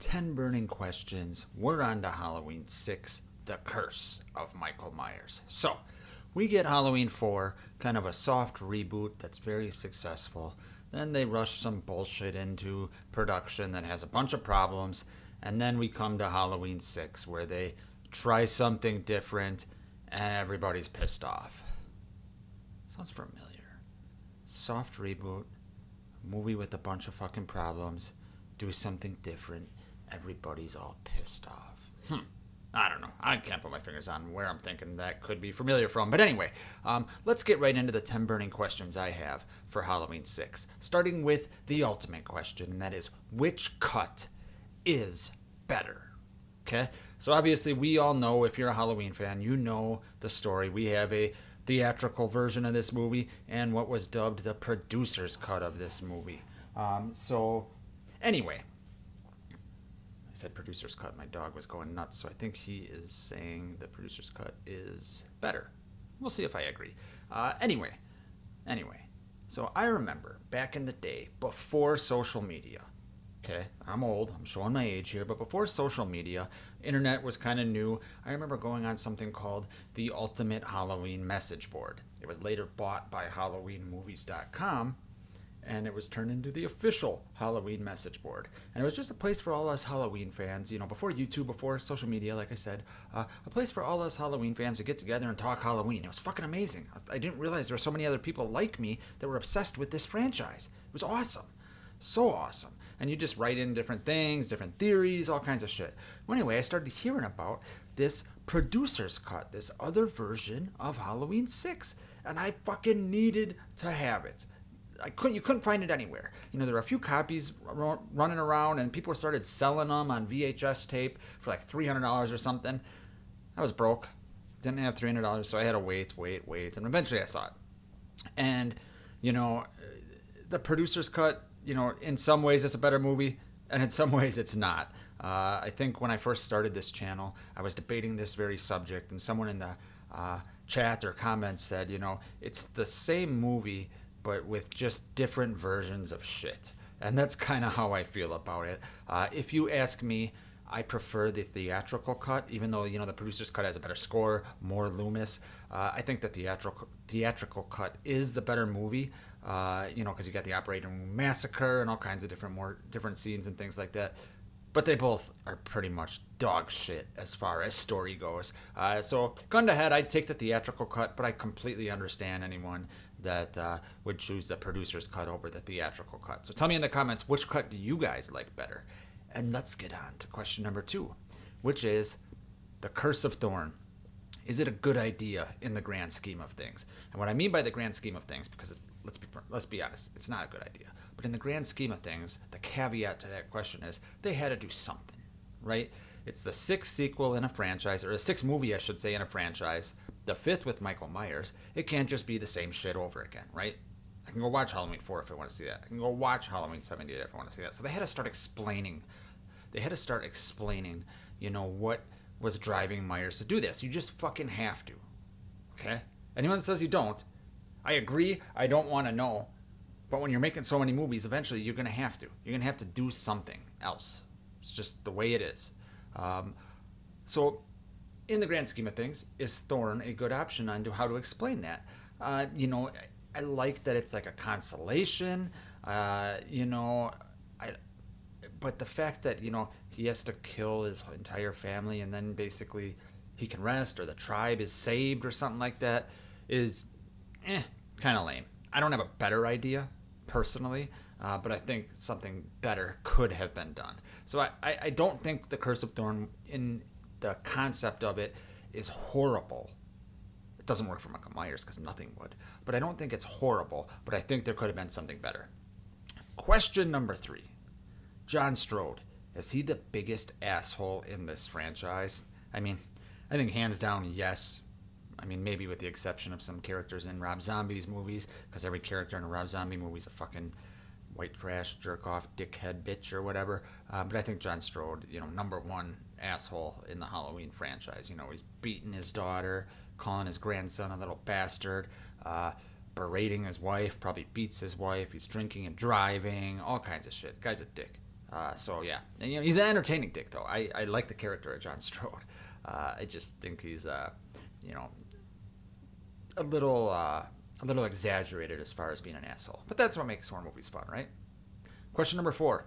10 burning questions. We're on to Halloween 6, The Curse of Michael Myers. So, we get Halloween 4, kind of a soft reboot that's very successful. Then they rush some bullshit into production that has a bunch of problems. And then we come to Halloween 6, where they try something different and everybody's pissed off. Sounds familiar. Soft reboot, movie with a bunch of fucking problems, do something different, everybody's all pissed off. I don't know. I can't put my fingers on where I'm thinking that could be familiar from. But anyway, let's get right into the 10 burning questions I have for Halloween 6. Starting with the ultimate question, and that is, which cut is better? Okay? So obviously, we all know, if you're a Halloween fan, you know the story. We have a theatrical version of this movie and what was dubbed the producer's cut of this movie. Anyway, I said producer's cut. My dog was going nuts, so I think he is saying the producer's cut is better. We'll see if I agree. Anyway, so I remember back in the day, before social media. Okay, I'm old, I'm showing my age here, but before social media, internet was kind of new. I remember going on something called the Ultimate Halloween Message Board. It was later bought by HalloweenMovies.com, and it was turned into the official Halloween Message Board. And it was just a place for all us Halloween fans, before YouTube, before social media, like I said, a place for all us Halloween fans to get together and talk Halloween. It was fucking amazing. I didn't realize there were so many other people like me that were obsessed with this franchise. It was awesome. So awesome. And you just write in different things, different theories, all kinds of shit. Well, anyway, I started hearing about this producer's cut, this other version of Halloween 6, and I fucking needed to have it. You couldn't find it anywhere. There were a few copies running around, and people started selling them on VHS tape for like $300 or something. I was broke, didn't have $300, so I had to wait, and eventually I saw it. And the producer's cut, in some ways it's a better movie, and in some ways it's not. I think when I first started this channel, I was debating this very subject, and someone in the chat or comments said, it's the same movie, but with just different versions of shit. And that's kind of how I feel about it. If you ask me, I prefer the theatrical cut, even though, the producer's cut has a better score, more Loomis. I think the theatrical cut is the better movie, because you got the operating room massacre and all kinds of different scenes and things like that. But they both are pretty much dog shit as far as story goes. So, gun to head, I'd take the theatrical cut, but I completely understand anyone that would choose the producer's cut over the theatrical cut. So tell me in the comments, which cut do you guys like better? And let's get on to question number 2, which is The Curse of Thorn. Is it a good idea in the grand scheme of things? And what I mean by the grand scheme of things, because let's be honest, it's not a good idea. But in the grand scheme of things, the caveat to that question is they had to do something, right? It's the 6th sequel in a franchise, or the 6th movie, I should say, in a franchise. The 5th with Michael Myers. It can't just be the same shit over again, right? I can go watch Halloween 4 if I want to see that. I can go watch Halloween 78 if I want to see that. So they had to start explaining. What was driving Myers to do this. You just fucking have to. Okay? Anyone that says you don't, I agree. I don't want to know. But when you're making so many movies, eventually you're going to have to. You're going to have to do something else. It's just the way it is. So, in the grand scheme of things, is Thorn a good option on how to explain that? I like that it's like a consolation. But the fact that, he has to kill his entire family and then basically he can rest, or the tribe is saved or something like that, is kind of lame. I don't have a better idea, personally, but I think something better could have been done. So I don't think The Curse of Thorn, in the concept of it, is horrible. It doesn't work for Michael Myers because nothing would. But I don't think it's horrible, but I think there could have been something better. Question number 3. John Strode. Is he the biggest asshole in this franchise? I think hands down, yes. Maybe with the exception of some characters in Rob Zombie's movies, because every character in a Rob Zombie movie is a fucking white trash, jerk-off, dickhead bitch or whatever. But I think John Strode, number one asshole in the Halloween franchise. He's beating his daughter, calling his grandson a little bastard, berating his wife, probably beats his wife. He's drinking and driving, all kinds of shit. Guy's a dick. So yeah, and he's an entertaining dick though. I like the character of John Strode. I just think he's you know a little exaggerated as far as being an asshole. But that's what makes horror movies fun, right? Question number 4: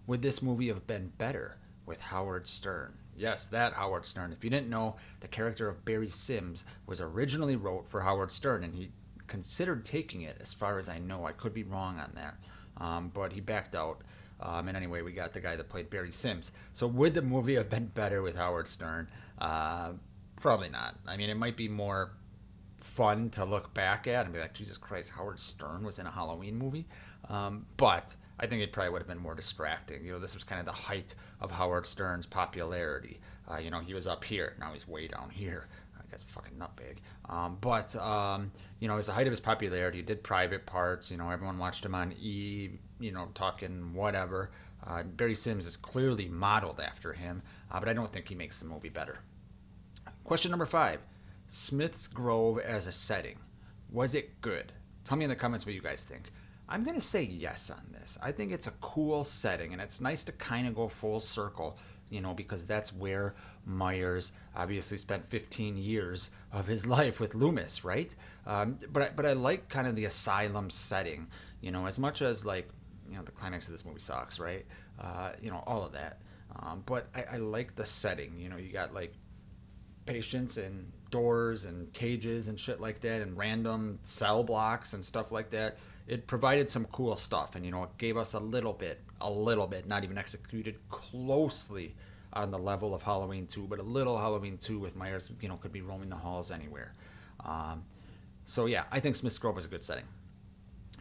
would this movie have been better with Howard Stern? Yes, that Howard Stern. If you didn't know, the character of Barry Sims was originally wrote for Howard Stern, and he considered taking it, as far as I know. I could be wrong on that, but he backed out. And anyway, we got the guy that played Barry Sims. So would the movie have been better with Howard Stern? Probably not. I mean, it might be more fun to look back at and be like, Jesus Christ, Howard Stern was in a Halloween movie. But I think it probably would have been more distracting. This was kind of the height of Howard Stern's popularity. He was up here. Now he's way down here. I guess fucking nutbag. But it was the height of his popularity. He did Private Parts. Everyone watched him on E! Talking whatever. Barry Sims is clearly modeled after him, but I don't think he makes the movie better. Question number 5: Smith's Grove as a setting. Was it good? Tell me in the comments what you guys think. I'm going to say yes on this. I think it's a cool setting, and it's nice to kind of go full circle, because that's where Myers obviously spent 15 years of his life with Loomis, right? But I like kind of the asylum setting, as much as like, the climax of this movie sucks, right? All of that. But I like the setting. You got like patients and doors and cages and shit like that, and random cell blocks and stuff like that. It provided some cool stuff, and it gave us a little bit, not even executed closely on the level of Halloween 2, but a little Halloween 2 with Myers, could be roaming the halls anywhere. So yeah, I think Smith's Grove was a good setting.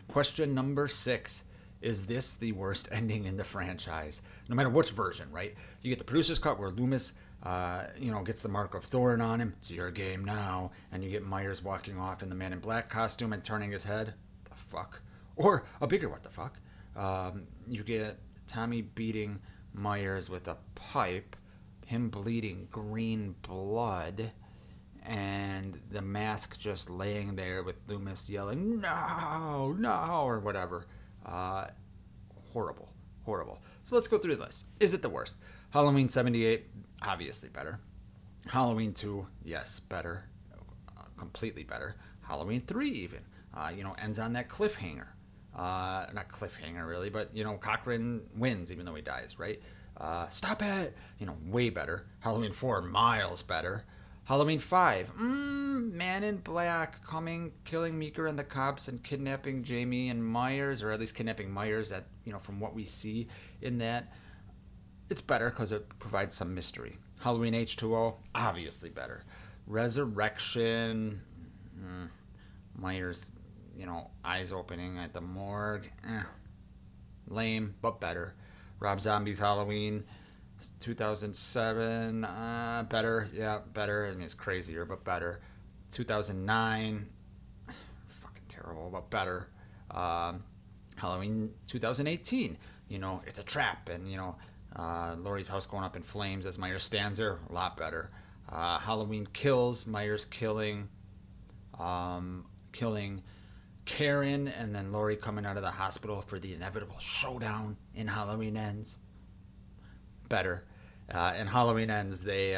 Question number 6: is this the worst ending in the franchise? No matter which version, right? You get the producer's cut where Loomis gets the mark of Thorn on him. It's your game now. And you get Myers walking off in the Man in Black costume and turning his head. The fuck? Or a bigger what the fuck. You get Tommy beating Myers with a pipe, him bleeding green blood, and the mask just laying there with Loomis yelling, no, or whatever. Horrible. So let's go through the list. Is it the worst? Halloween 78, obviously better. Halloween 2, yes, better. Completely better. Halloween 3 even, ends on that cliffhanger. Not cliffhanger really, but, Cochran wins even though he dies, right? Stop it! Way better. Halloween 4, miles better. Halloween 5, Man in Black killing Meeker and the cops and kidnapping Jamie and Myers, or at least kidnapping Myers from what we see in that. It's better because it provides some mystery. Halloween H2O, obviously better. Resurrection, Myers, eyes opening at the morgue, lame, but better. Rob Zombie's Halloween 2007, better. Yeah, better. I mean, it's crazier, but better. 2009, fucking terrible, but better. Halloween 2018, it's a trap, and, Laurie's house going up in flames as Myers stands there, a lot better. Halloween Kills, Myers killing Karen, and then Laurie coming out of the hospital for the inevitable showdown in Halloween Ends. Better. In Halloween Ends, they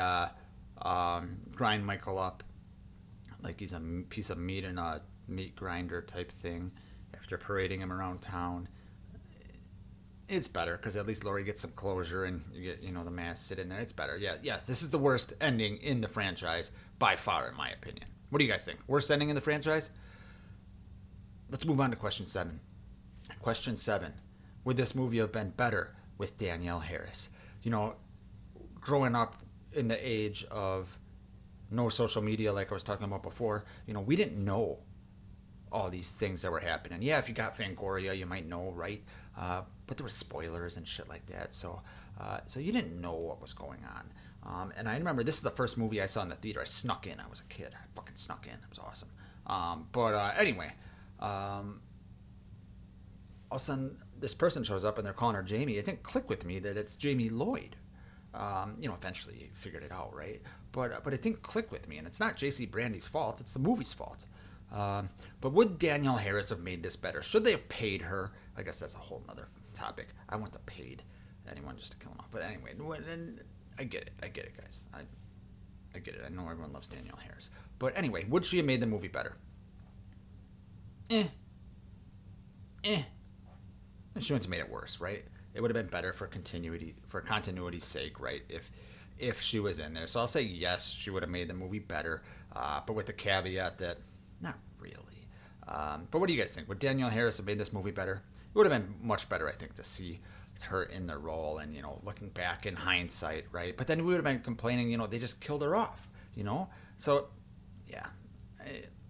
grind Michael up like he's a piece of meat in a meat grinder type thing after parading him around town. It's better because at least Laurie gets some closure and you get, the mask sit in there. It's better. Yeah, yes, this is the worst ending in the franchise by far, in my opinion. What do you guys think? Worst ending in the franchise? Let's move on to question 7. Question 7: would this movie have been better with Danielle Harris? Growing up in the age of no social media, like I was talking about before, we didn't know all these things that were happening. Yeah, if you got Fangoria, you might know, right? But there were spoilers and shit like that, so you didn't know what was going on. And I remember this is the first movie I saw in the theater. I snuck in. I was a kid. I fucking snuck in. It was awesome. Anyway, all of a sudden this person shows up and they're calling her Jamie. It didn't click with me that it's Jamie Lloyd. Eventually you figured it out, right? But it didn't click with me, and it's not J.C. Brandy's fault. It's the movie's fault. But would Danielle Harris have made this better? Should they have paid her? I guess that's a whole nother topic. I want to paid anyone just to kill him off. But anyway, then I get it, guys. I get it. I know everyone loves Danielle Harris. But anyway, would she have made the movie better? She wouldn't have made it worse, right? It would have been better for continuity's sake, right? If she was in there. So I'll say yes, she would have made the movie better, but with the caveat that not really. But what do you guys think? Would Danielle Harris have made this movie better? It would have been much better, I think, to see her in the role and, looking back in hindsight, right? But then we would have been complaining, they just killed her off, So, yeah,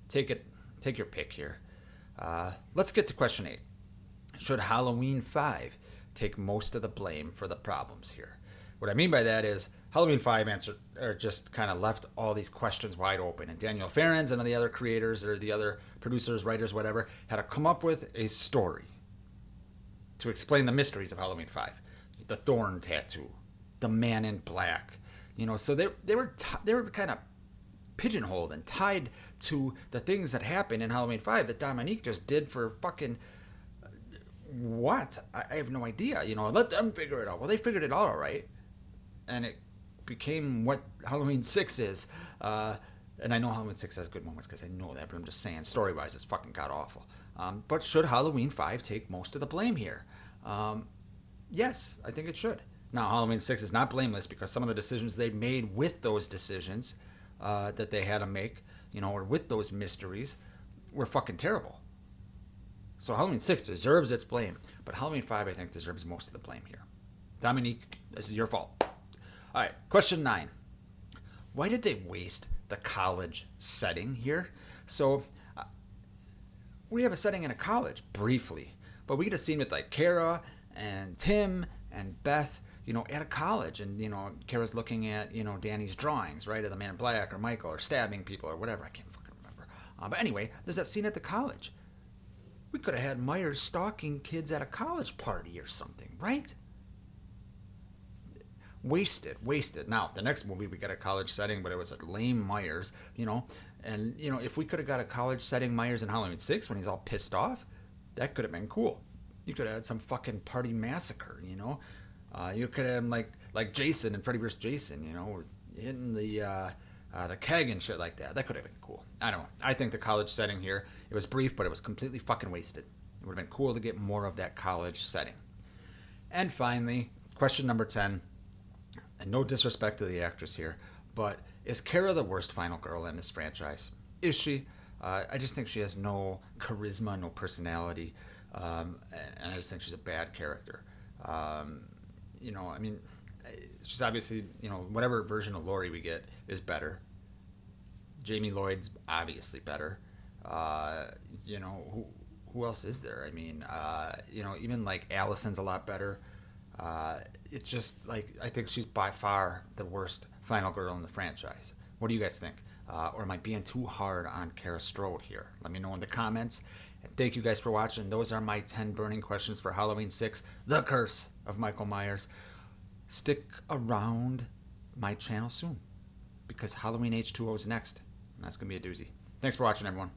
take your pick here. Let's get to question 8. Should Halloween 5 take most of the blame for the problems here? What I mean by that is Halloween 5 just kind of left all these questions wide open, and Daniel Farrens and the other creators or the other producers, writers, whatever, had to come up with a story to explain the mysteries of Halloween 5. The thorn tattoo, the man in black, so they were kind of pigeonholed and tied to the things that happened in Halloween 5 that Dominique just did for fucking what? I have no idea. Let them figure it out. Well, they figured it out all right, and it became what Halloween 6 is. And I know Halloween 6 has good moments because I know that, but I'm just saying, story-wise, it's fucking god-awful. But should Halloween 5 take most of the blame here? Yes, I think it should. Now, Halloween 6 is not blameless because some of the decisions they made with those decisions that they had to make, or with those mysteries, were fucking terrible. So Halloween 6 deserves its blame, but Halloween 5, I think, deserves most of the blame here. Dominique, this is your fault. All right, question 9. Why did they waste the college setting here? So we have a setting in a college, briefly, but we get a scene with like Kara and Tim and Beth, at a college, and, Kara's looking at, Danny's drawings, right, of the man in black or Michael or stabbing people or whatever. I can't fucking remember. But anyway, there's that scene at the college. We could have had Myers stalking kids at a college party or something, right? Wasted. Now, the next movie, we got a college setting, but it was a lame Myers, And, if we could have got a college setting Myers in Halloween 6 when he's all pissed off, that could have been cool. You could have had some fucking party massacre, You could have like Jason and Freddy vs. Jason, hitting the keg and shit like that. That could have been cool. I don't know. I think the college setting here, it was brief, but it was completely fucking wasted. It would have been cool to get more of that college setting. And finally, question number 10, and no disrespect to the actress here, but is Kara the worst final girl in this franchise? Is she? I just think she has no charisma, no personality, and I just think she's a bad character. She's obviously, whatever version of Laurie we get is better. Jamie Lloyd's obviously better. Who else is there? Even like Allison's a lot better. It's just like, I think she's by far the worst final girl in the franchise. What do you guys think? Or am I being too hard on Kara Strode here? Let me know in the comments. And thank you guys for watching. Those are my 10 burning questions for Halloween 6, The Curse of Michael Myers. Stick around my channel soon, because Halloween H2O is next. And that's going to be a doozy. Thanks for watching, everyone.